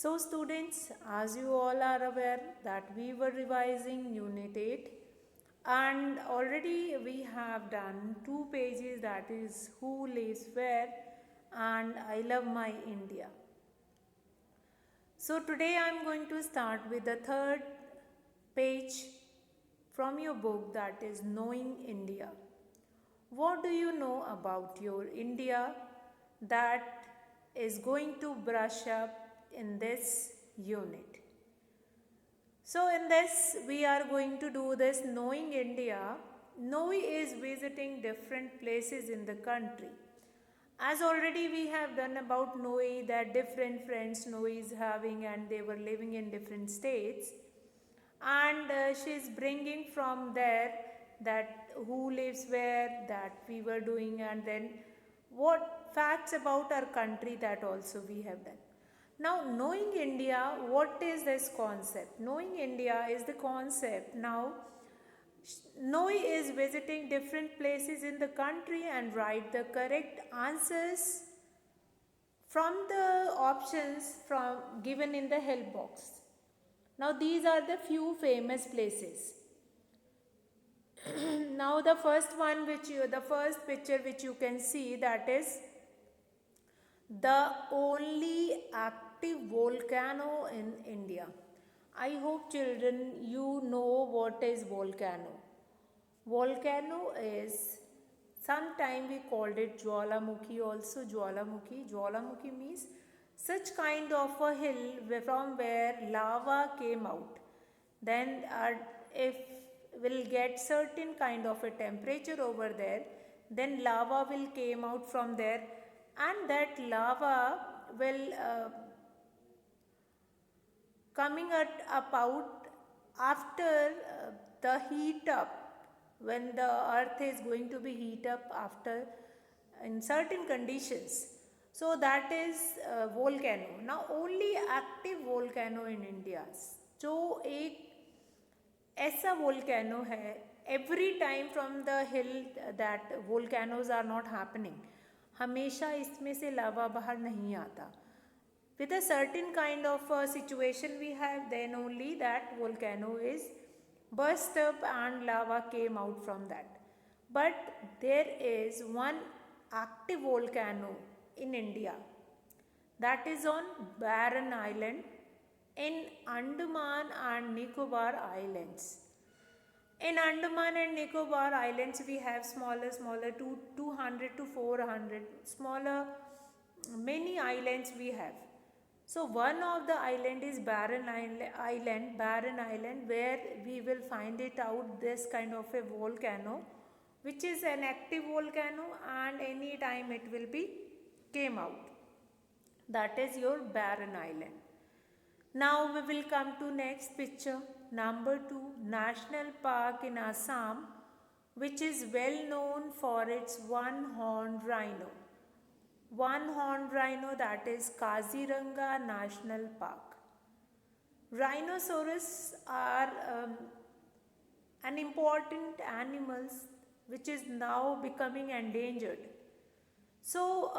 So students, as you all are aware that we were revising Unit 8 and already we have done 2 pages, that is Who Lives Where and I Love My India. So today I am going to start with the third page from your book, that is Knowing India. What do you know about your India that is going to brush up in this unit? So in this we are going to do this Knowing India. Noi is visiting different places in the country. As already we have done about Noi, that different friends Noi is having and they were living in different states, and she is bringing from there that who lives where, that we were doing, and then what facts about our country, that also we have done. Now knowing India, what is this concept? Knowing India is the concept. Now Noi is visiting different places in the country and write the correct answers from the options from given in the help box. Now these are the few famous places. Now the first picture which you can see, that is the only active volcano in India. I hope children you know what is volcano. Volcano is, sometime we called it Jwalamukhi also. Jwalamukhi means such kind of a hill from where lava came out. Then if will get certain kind of a temperature over there, then lava will came out from there, and that lava will coming up out after the heat up, when the earth is going to be heat up after in certain conditions. So that is volcano. Now only active volcano in India, जो एक ऐसा volcano है, every time from the hill that volcanoes are not happening, हमेशा इसमें से लावा बाहर नहीं आता. With a certain kind of situation we have, then only that volcano is burst up and lava came out from that. But there is one active volcano in India, that is on Barren Island in Andaman and Nicobar Islands. In Andaman and Nicobar Islands we have smaller 200 to 400 smaller many islands we have. So one of the island is Barren Island, where we will find it out this kind of a volcano, which is an active volcano, and any time it will be came out. That is your Barren Island. Now we will come to next picture, number 2, National Park in Assam, which is well known for its one-horned rhino. One-horned rhino, that is Kaziranga National Park. Rhinoceros are an important animals which is now becoming endangered. So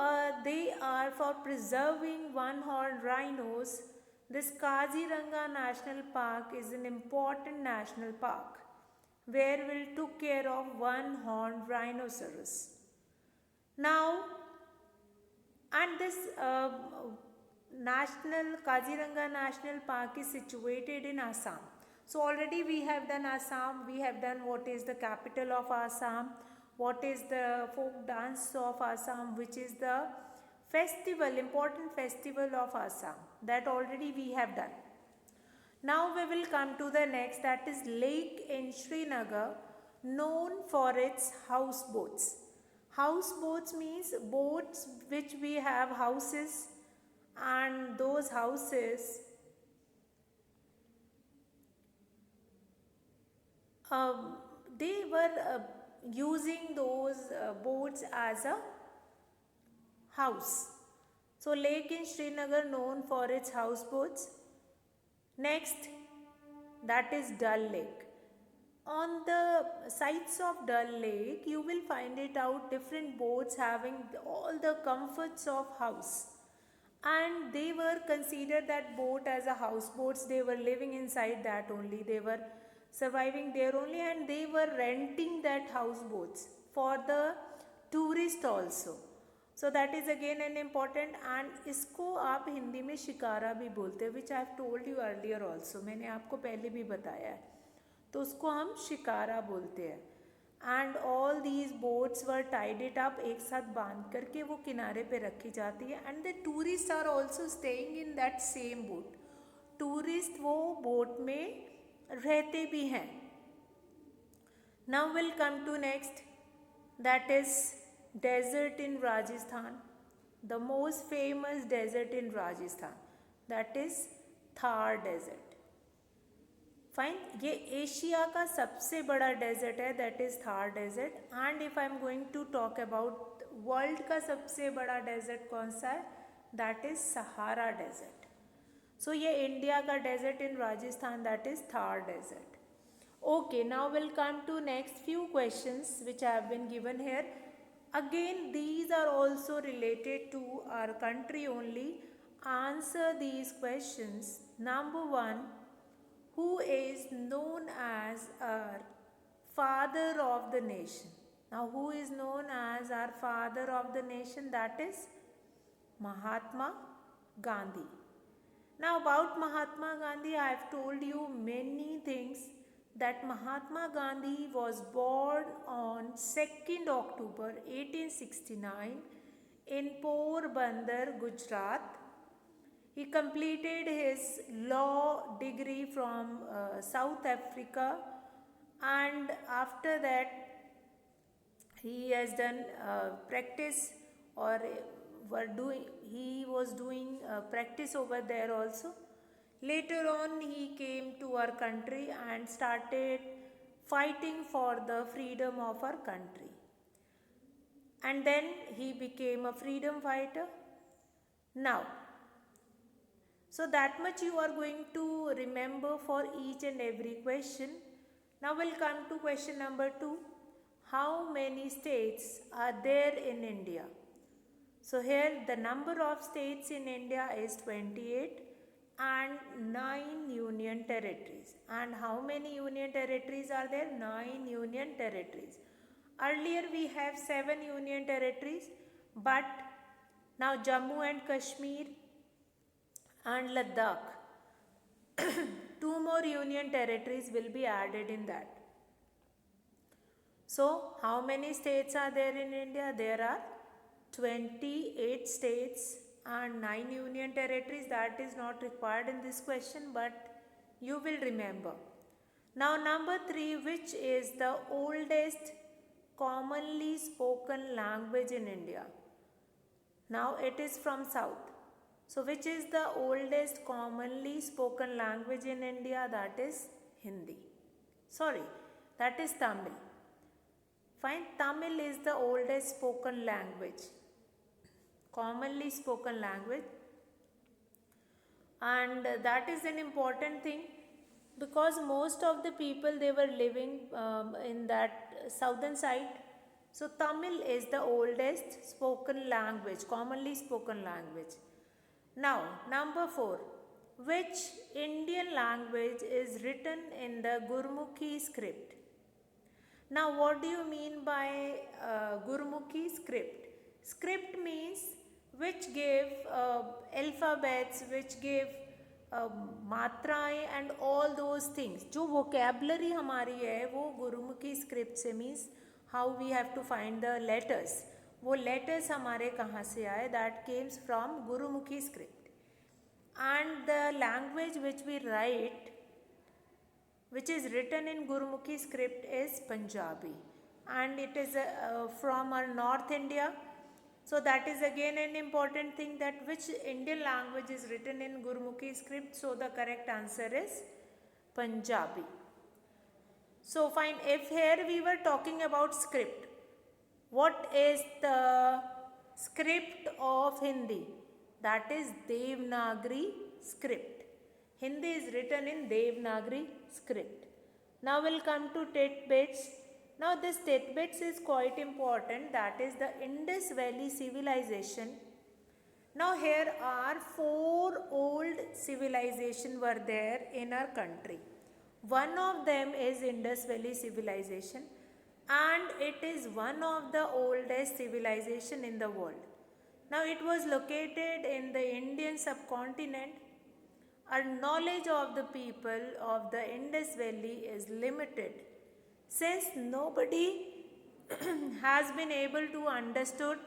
they are for preserving one-horned rhinos. This Kaziranga National Park is an important national park where we'll took care of one-horned rhinoceros. Now, and this Kaziranga National Park is situated in Assam. So already we have done Assam, we have done what is the capital of Assam, what is the folk dance of Assam, which is the festival, important festival of Assam, that already we have done. Now we will come to the next, that is lake in Srinagar, known for its houseboats. Houseboats means boats which we have houses, and those houses they were using those boats as a house. So lake in Srinagar known for its houseboats. Next, that is Dal Lake. On the sides of Dal Lake, you will find it out different boats having all the comforts of house. and they were considered that boat as a houseboats. They were living inside that only, they were surviving there only, and they were renting that houseboats for the tourist also. So that is again an important, and इसको आप हिंदी में शिकारा भी बोलते हैं, which I have told you earlier also, मैंने आपको पहले भी बताया है, तो उसको हम शिकारा बोलते हैं. And all these boats were tied it up, एक साथ बांध करके वो किनारे पे रखी जाती है. And the tourist are also staying in that same boat. Tourist वो बोट में रहते भी हैं. Now will come to next, that is desert in Rajasthan. The most famous desert in Rajasthan, that is Thar desert. Fine, ये एशिया का सबसे बड़ा desert है, that is Thar desert. And if I am going to talk about world का सबसे बड़ा desert कौन सा है, that is Sahara desert. So ये इंडिया का desert in Rajasthan, that is Thar desert. Okay, now will come to next few questions which have been given here. Again these are also related to our country only. Answer these questions. Number 1, who is known as our father of the nation? Now who is known as our father of the nation? That is Mahatma Gandhi. Now about Mahatma Gandhi, I have told you many things, that Mahatma Gandhi was born on 2nd October 1869 in Porbandar, Gujarat. He completed his law degree from South Africa, and after that he has done practice, or he was doing practice over there also. Later on he came to our country and started fighting for the freedom of our country, and then he became a freedom fighter. Now, so that much you are going to remember for each and every question. Now we'll come to question number 2. How many states are there in India? So here the number of states in India is 28 and 9 union territories. And how many union territories are there? 9 union territories. Earlier we have 7 union territories, but now Jammu and Kashmir and Ladakh, 2 more union territories will be added in that. So how many states are there in India? There are 28 states and 9 union territories. That is not required in this question, but you will remember. Now number 3, which is the oldest commonly spoken language in India? Now it is from south. So which is the oldest commonly spoken language in India? That is Hindi. Sorry, that is Tamil. Fine, Tamil is the oldest spoken language, commonly spoken language. And that is an important thing, because most of the people, they were living in that southern side. So Tamil is the oldest spoken language, commonly spoken language. Now number 4, which Indian language is written in the Gurmukhi script? Now what do you mean by Gurmukhi script? Script means which gave alphabets, which gave मात्राएं and all those things. जो vocabulary हमारी है वो Gurmukhi script से means how we have to find the letters. वो letters हमारे कहाँ से आए? That comes from Gurumukhi script. And the language which we write, which is written in Gurumukhi script, is Punjabi, and it is from our North India. So that is again an important thing, that which Indian language is written in Gurumukhi script. So the correct answer is Punjabi. So fine, if here we were talking about script, what is the script of Hindi? That is Devanagari script. Hindi is written in Devanagari script. Now we'll come to tidbits. Now this tidbits is quite important. That is the Indus Valley civilization Now here are 4 old civilization were there in our country. One of them is Indus Valley civilization, and it is one of the oldest civilization in the world. Now it was located in the Indian subcontinent. Our knowledge of the people of the Indus Valley is limited since nobody has been able to understood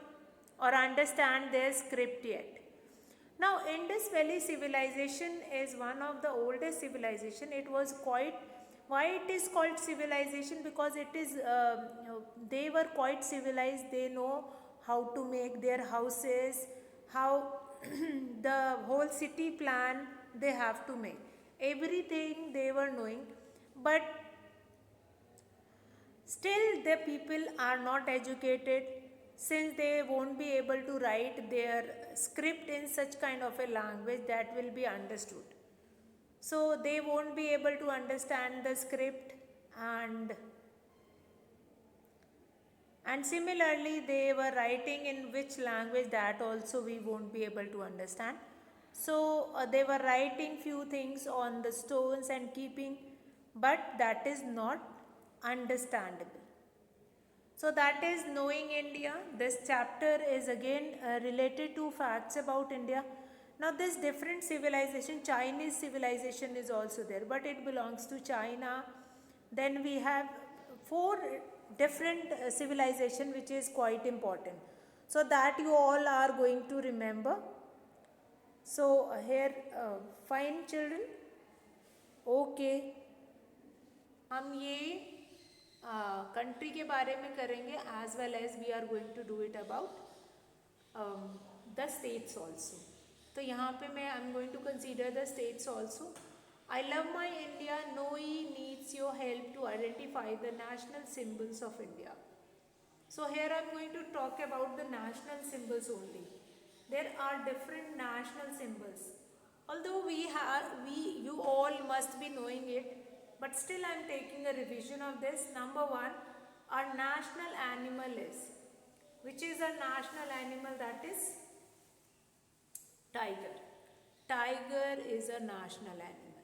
or understand their script yet. Now, Indus Valley civilization is one of the oldest civilization. It was quite, why it is called civilization? Because it is they were quite civilized. They know how to make their houses, how the whole city plan they have to make. Everything they were knowing, but still the people are not educated since they won't be able to write their script in such kind of a language that will be understood. So they won't be able to understand the script, and similarly they were writing in which language, that also we won't be able to understand. So they were writing few things on the stones and keeping, but that is not understandable. So that is knowing India. This chapter is again related to facts about India. Now this different civilization, Chinese civilization is also there, but it belongs to China. Then we have 4 different civilization which is quite important. So that you all are going to remember. So here fine children. Okay. हम ये country के बारे में करेंगे as well as we are going to do it about the states also. तो यहाँ पे मैं I am going to consider the states also. I love my India, Noey needs your help to identify the national symbols of India. So here I am going to talk about the national symbols only. There are different national symbols. Although you all must be knowing it, but still I am taking a revision of this. Number 1, our national animal is, which is our national animal? That is tiger. Tiger is a national animal.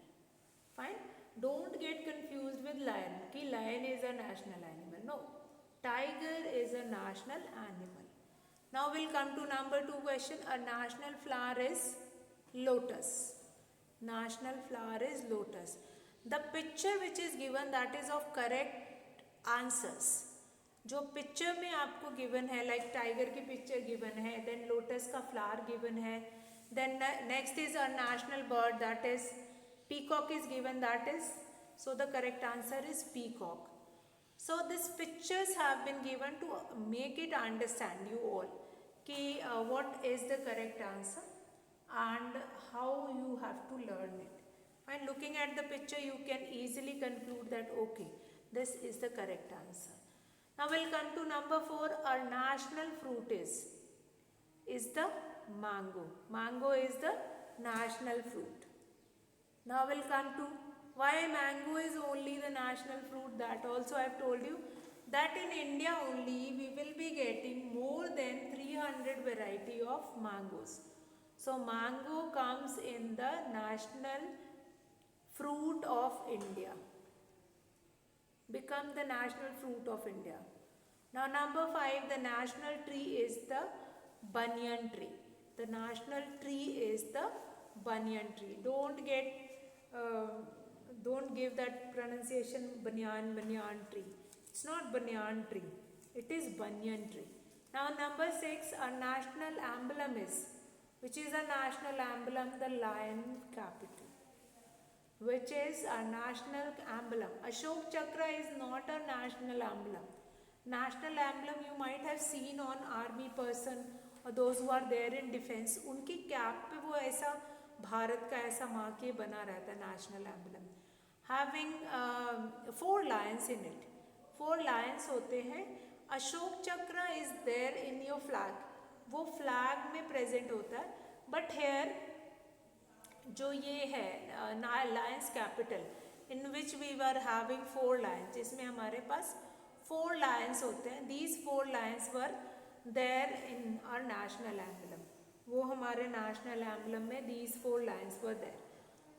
Fine. Don't get confused with lion. Ki lion is a national animal. No. Tiger is a national animal. Now we'll come to number 2 question. A national flower is lotus. National flower is lotus. The picture which is given, that is of correct answers. जो picture में आपको given है, like tiger की picture given है, then lotus का flower given है, then next is a national bird, that is peacock is given, that is, so the correct answer is peacock. So these pictures have been given to make it understand you all कि what is the correct answer and how you have to learn it. When looking at the picture, you can easily conclude that okay, this is the correct answer. Now we'll come to number 4. Our national fruit is the mango. Mango is the national fruit. Now we'll come to why mango is only the national fruit. That also I have told you that in India only we will be getting more than 300 variety of mangoes. So mango comes in the national fruit of India, become the national fruit of India. Now number 5, the national tree is the banyan tree. The national tree is the banyan tree. Don't give that pronunciation banyan tree. It's not banyan tree, it is banyan tree. Now number 6, our national emblem is, which is a national emblem? The lion capital, which is our national emblem. Ashok Chakra is not a national emblem. National emblem you might have seen on army person or those who are there in defense. उनकी cap पे वो ऐसा भारत का ऐसा माँ के बना रहता है national emblem, having 4 lions in it. 4 lions होते हैं. Ashoka Chakra is there in your flag, वो फ्लैग में प्रेजेंट होता है. बट हेयर जो ये है lions capital in which we were having 4 lions, जिसमें हमारे पास 4 लायंस होते हैं. These 4 lions were there in our national emblem. वो हमारे नेशनल एम्बलम में these 4 lines were there.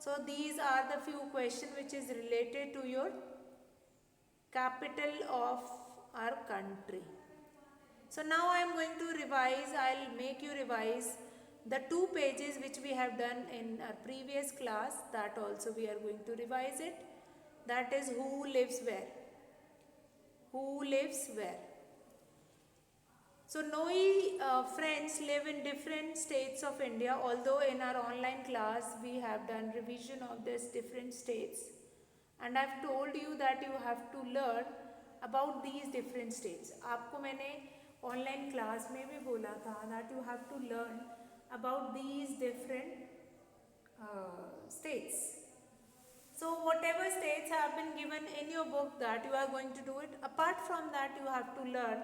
So these are the few questions which is related to your capital of our country. So now I am going to revise, I'll make you revise the 2 pages which we have done in our previous class. That also we are going to revise it. That is who lives where. Who lives where. So Noi friends live in different states of India, although in our online class we have done revision of these different states, and I've told you that you have to learn about these different states. आपको मैंने online class में भी बोला था that you have to learn about these different states. So whatever states have been given in your book, that you are going to do it. Apart from that, you have to learn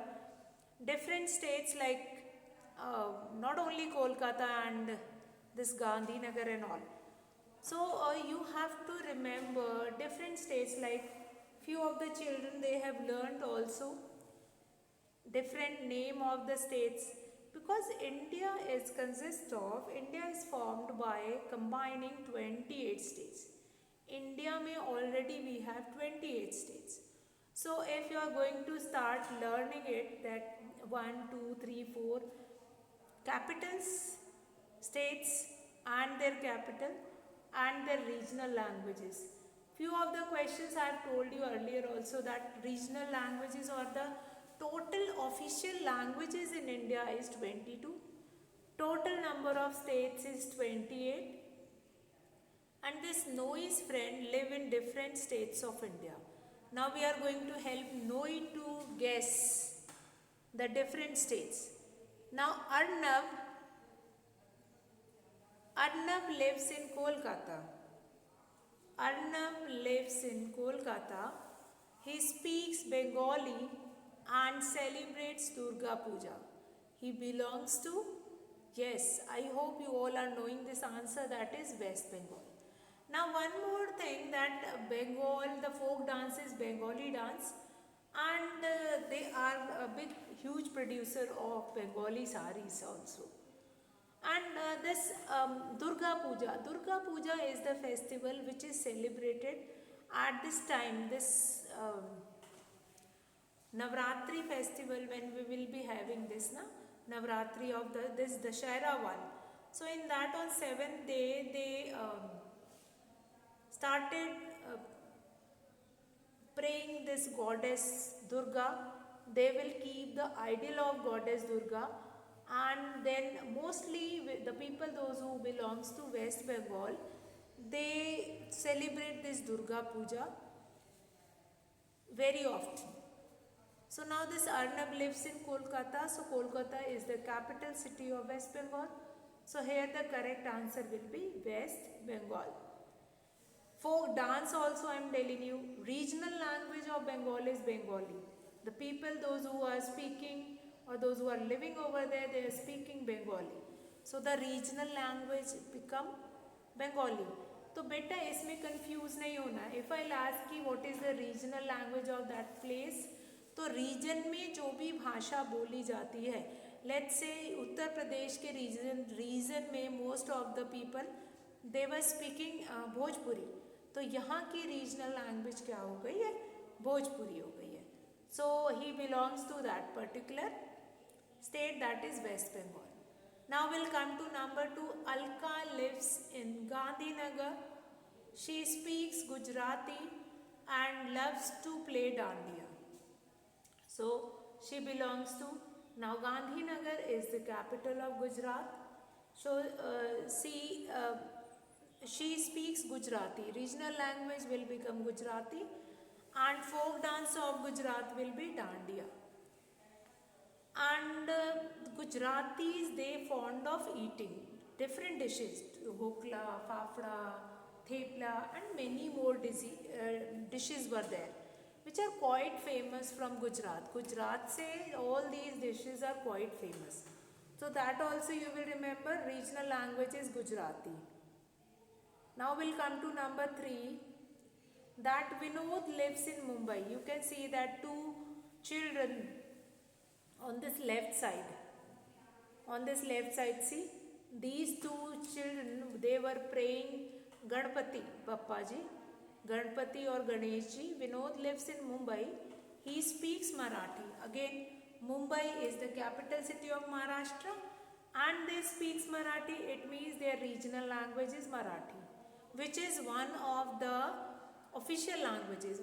different states like not only Kolkata and this Gandhinagar and all. So you have to remember different states, like few of the children they have learned also different name of the states, because India is formed by combining 28 states. India में already we have 28 states. So if you are going to start learning it, that 1, 2, 3, 4 capitals, states and their capital and their regional languages. Few of the questions I have told you earlier also, that regional languages or the total official languages in India is 22. Total number of states is 28. And this Noi's friend live in different states of India. Now we are going to help Noi to guess the different states. Now Arnab lives in Kolkata. Arnab lives in Kolkata. He speaks Bengali and celebrates Durga Puja. He belongs to, yes, I hope you all are knowing this answer, that is West Bengal. Now one more thing, that Bengal, the folk dance is Bengali dance, and they are a big huge producer of Bengali saris also. And this Durga Puja is the festival which is celebrated at this time, this Navratri festival, when we will be having this Navratri of this Dashera one. So in that, on 7th day they started praying this goddess Durga. They will keep the idol of goddess Durga, and then mostly the people, those who belongs to West Bengal, they celebrate this Durga Puja very often. So now this Arnab lives in Kolkata. So Kolkata is the capital city of West Bengal. So here the correct answer will be West Bengal. Folk dance also I am telling you. Regional language of Bengal is Bengali. The people, those who are speaking or those who are living over there, they are speaking Bengali. So the regional language become Bengali. तो बेटा इसमें confuse नहीं होना. If I ask की what is the regional language of that place, तो reason में जो भी भाषा बोली जाती है, लेट्स से उत्तर प्रदेश के रीजन में most of the people they were speaking Bhojpuri, तो यहाँ की रीजनल लैंग्वेज क्या हो गई है, भोजपुरी हो गई है. So he belongs to that particular state, that is West Bengal. Now we'll come to number 2. Alka lives in Gandhinagar. She speaks Gujarati and loves to play dandiya. So she belongs to, now Gandhinagar is the capital of Gujarat. So she speaks Gujarati. Regional language will become Gujarati, and folk dance of Gujarat will be dandiya. And Gujaratis, they fond of eating different dishes, dhokla, fafda, thepla, and many more dishes were there, which are quite famous from Gujarat. Gujarat say all these dishes are quite famous. So that also you will remember, regional language is Gujarati. Now we'll come to number 3. That Vinod lives in Mumbai. You can see that 2 children on this left side. On this left side, see, these two children, they were praying Ganpati Bappa ji, Ganpati or Ganesh ji. Vinod lives in Mumbai. He speaks Marathi. Again, Mumbai is the capital city of Maharashtra, and they speaks Marathi. It means their regional language is Marathi, which is one of the official languages.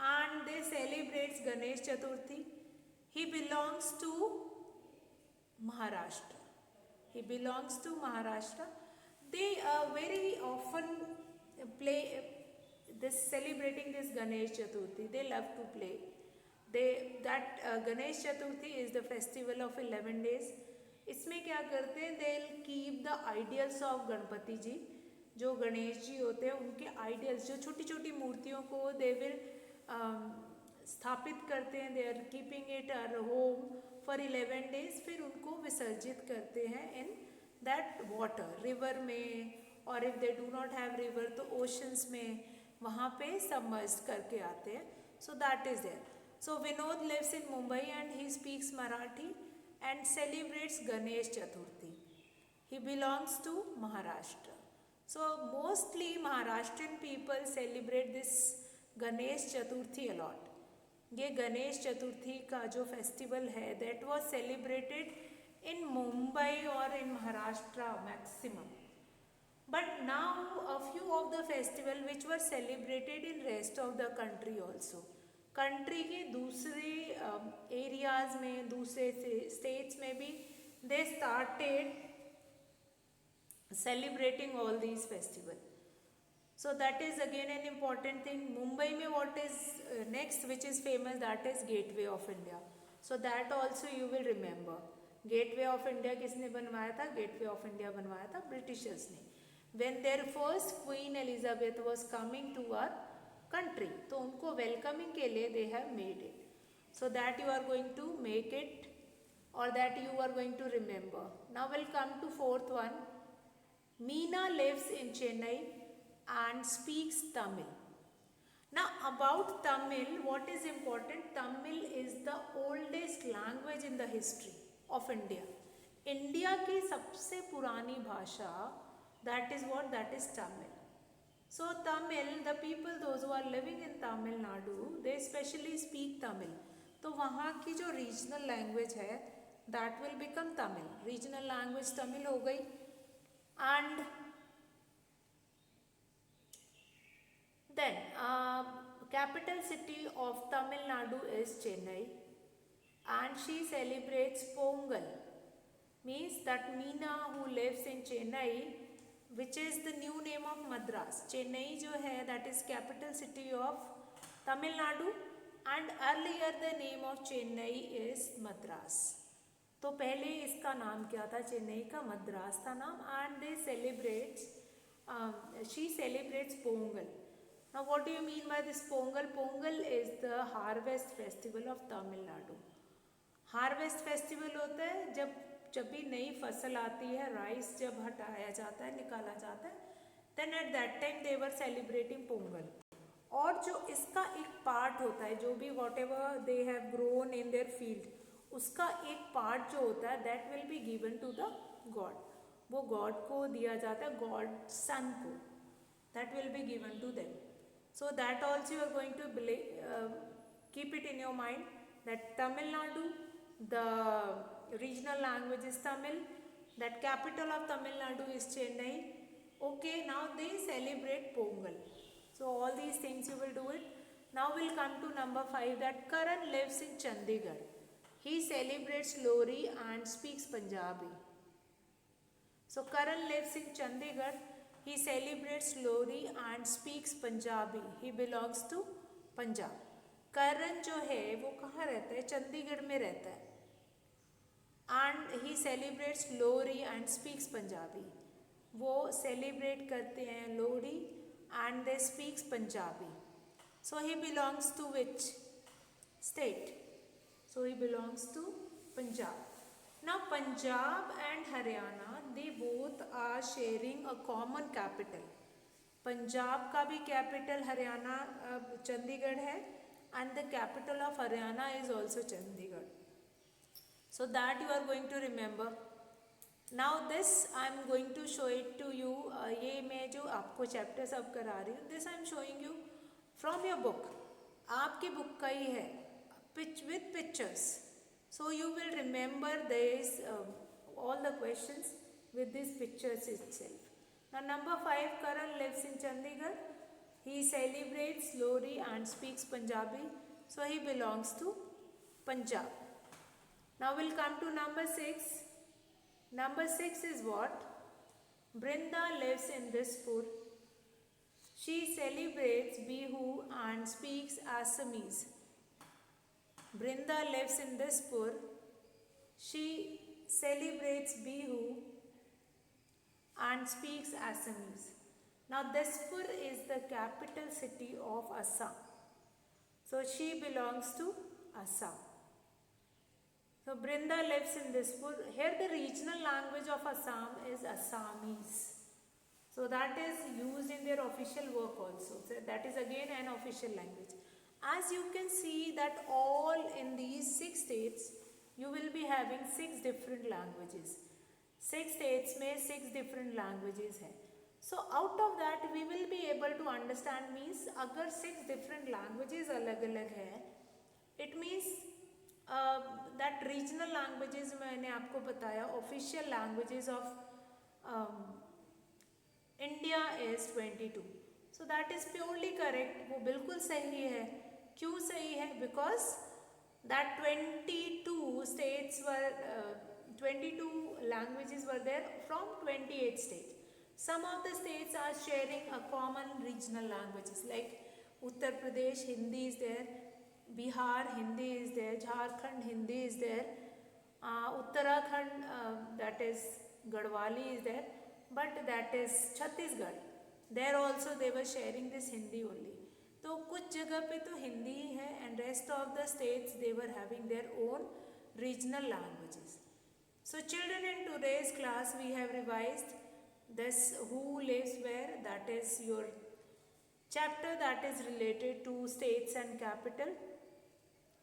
And they celebrates Ganesh Chaturthi. He belongs to Maharashtra. They very often play this, celebrating this Ganesh Chaturthi. They love to play. Ganesh Chaturthi is the festival of 11 days. इसमें क्या करते हैं, they'll keep the ideals of Ganpati जी, जो गणेश जी होते हैं उनके ideals, जो छोटी छोटी मूर्तियों को they will स्थापित करते हैं. they are keeping it at home for 11 days. फिर उनको विसर्जित करते हैं in that water, river में, और if they do not have river तो oceans में, वहाँ पे submerged करके आते हैं. So that is there. So Vinod lives in Mumbai and he speaks Marathi and celebrates Ganesh Chaturthi. He belongs to Maharashtra. So mostly Maharashtrian people celebrate this Ganesh Chaturthi a lot. ये गणेश चतुर्थी का जो festival है, that was celebrated in Mumbai or in Maharashtra maximum. But now a few of the festival which were celebrated in rest of the country also. Country के दूसरे areas में, दूसरे states में भी they started celebrating all these festivals. So that is again an important thing. Mumbai में what is next which is famous, that is Gateway of India. So that also you will remember. Gateway of India किसने बनवाया था? Gateway of India बनवाया था Britishers ने. When their first Queen Elizabeth was coming to our country, तो उनको welcoming के लिए they have made it. So that you are going to make it, or that you are going to remember. Now we'll come to fourth one. Meena lives in Chennai and speaks Tamil. Now about Tamil, what is important? Tamil is the oldest language in the history of India. India की सबसे पुरानी भाषा, that is what? That is Tamil. So Tamil, the people, those who are living in Tamil Nadu, they specially speak Tamil. तो वहाँ की जो regional language है, that will become Tamil. Regional language Tamil हो गई. And then capital city of Tamil Nadu is Chennai, and she celebrates Pongal. Means that Meena who lives in Chennai, which is the new name of Madras. Chennai जो है, that is capital city of Tamil Nadu, and earlier the name of Chennai is Madras. तो पहले इसका नाम क्या था? चेन्नई का मद्रास था नाम. And they celebrate, she celebrates Pongal. Now what do you mean by this Pongal? Pongal is the harvest festival of Tamil Nadu. Harvest festival होता है जब भी नई फसल आती है, राइस जब हटाया जाता है, निकाला जाता है, then at that time they were celebrating Pongal. और जो इसका एक पार्ट होता है, जो भी whatever they have grown in their field, उसका एक पार्ट जो होता है, that will be given to the God. वो God को दिया जाता है, God Son को, that will be given to them. So that also you are going to keep it in your mind, that Tamil Nadu, the regional language is Tamil, that capital of Tamil Nadu is Chennai. Okay, now they celebrate Pongal. So all these things you will do it. Now we'll come to number 5, that Karan lives in Chandigarh. He celebrates Lohri and speaks Punjabi. So Karan lives in Chandigarh. He celebrates Lohri and speaks Punjabi. He belongs to Punjab. Karan जो है वो कहाँ रहता है? चंडीगढ़ में रहता है. And he celebrates Lohri and speaks Punjabi. वो celebrate करते हैं Lohri and they speaks Punjabi. So he belongs to which state? So he belongs to Punjab. Now Punjab and Haryana, they both are sharing a common capital. Punjab का भी capital Haryana Chandigarh है, and the capital of Haryana is also Chandigarh. So that you are going to remember. Now this I am going to show it to you. ये मैं जो आपको chapters अब करा रही हूँ, this I am showing you from your book. आपकी book का ही है, with pictures. So you will remember this all the questions with these pictures itself. Now number 5, Karan lives in Chandigarh. He celebrates Lohri and speaks Punjabi, so he belongs to Punjab. Now we'll come to number 6. Number 6 is what? Brinda lives in Dispur. She celebrates Bihu and speaks Assamese. Brinda lives in Dispur. She celebrates Bihu and speaks Assamese. Now Dispur is the capital city of Assam. So she belongs to Assam. So Brinda lives in Dispur. Here the regional language of Assam is Assamese. So that is used in their official work also. So that is again an official language. As you can see that all in these 6 states you will be having 6 different languages. 6 states में 6 different languages है. So out of that we will be able to understand, means अगर 6 different languages अलग अलग है, it means that regional languages मैंने आपको बताया, official languages of India is 22. So that is purely correct. वो बिल्कुल सही है. क्यों सही है? Because that 22 states were 22 languages were there from 28 states. Some of the states are sharing a common regional languages, like Uttar Pradesh Hindi is there, Bihar Hindi is there, Jharkhand Hindi is there, Uttarakhand that is Garhwali is there, but that is Chhattisgarh. There also they were sharing this Hindi only. तो कुछ जगह पे तो हिंदी ही है, and rest of the states they were having their own regional languages. So children, in today's class we have revised this who lives where, that is your chapter that is related to states and capital.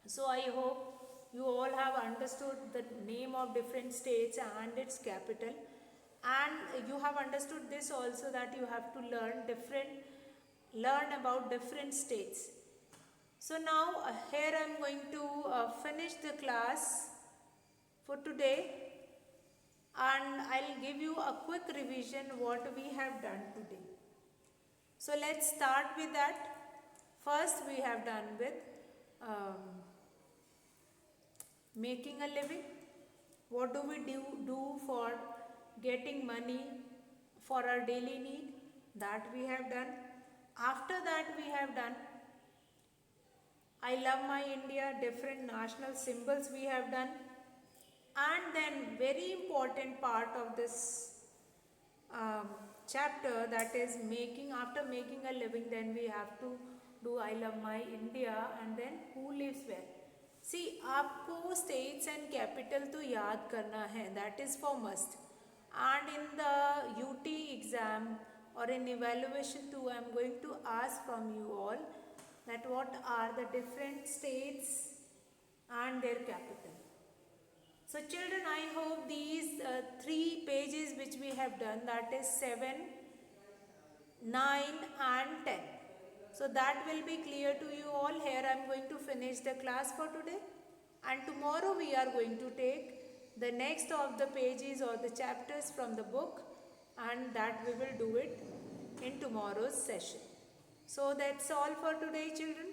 So I hope you all have understood the name of different states and its capital, and you have understood this also that you have to learn about different states. So now here I am going to finish the class for today, and I'll give you a quick revision what we have done today. So let's start with that. First we have done with making a living. What do we do for getting money for our daily need? That we have done. After that we have done I love my India, different national symbols we have done. And then very important part of this chapter, that is after making a living, then we have to do I love my India, and then who lives where. See, आपको states and capital तो याद करना है, that is for must. And in the UT exam or in evaluation too, I am going to ask from you all that what are the different states and their capital. So children, I hope these 3 pages which we have done, that is 7, 9 and 10. So that will be clear to you all. Here I am going to finish the class for today, and tomorrow we are going to take the next of the pages or the chapters from the book, and that we will do it in tomorrow's session. So that's all for today, children.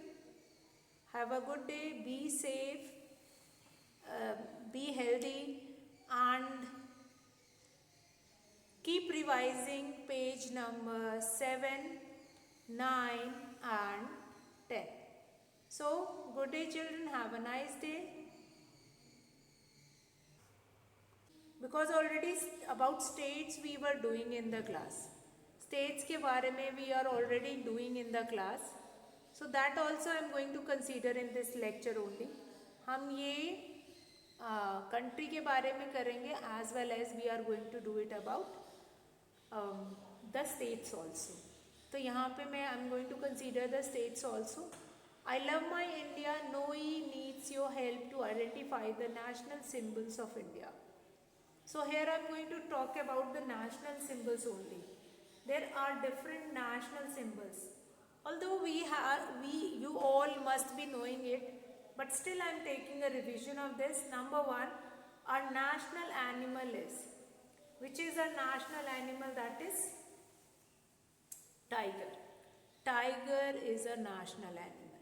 Have a good day, be safe, be healthy, and keep revising page number 7, 9 and 10. So good day children, have a nice day. Because already about states we were doing in the class. States के बारे में we are already doing in the class. So that also I am going to consider in this lecture only. हम ये country के बारे में करेंगे, as well as we are going to do it about the states also. तो यहाँ पे मैं I am going to consider the states also. I love my India. Noe needs your help to identify the national symbols of India. So here I am going to talk about the national symbols only. There are different national symbols. Although you all must be knowing it, but still I am taking a revision of this. Number one, our national animal is, which is a national animal, that is tiger. Tiger is a national animal.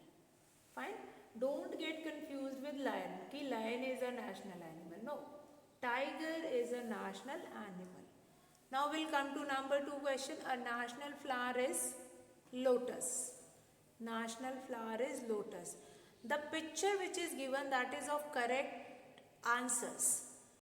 Fine. Don't get confused with lion. Ki lion is a national animal. No. Tiger is a national animal. Now we'll come to number 2 question. A national flower is lotus. National flower is lotus. The picture which is given, that is of correct answers.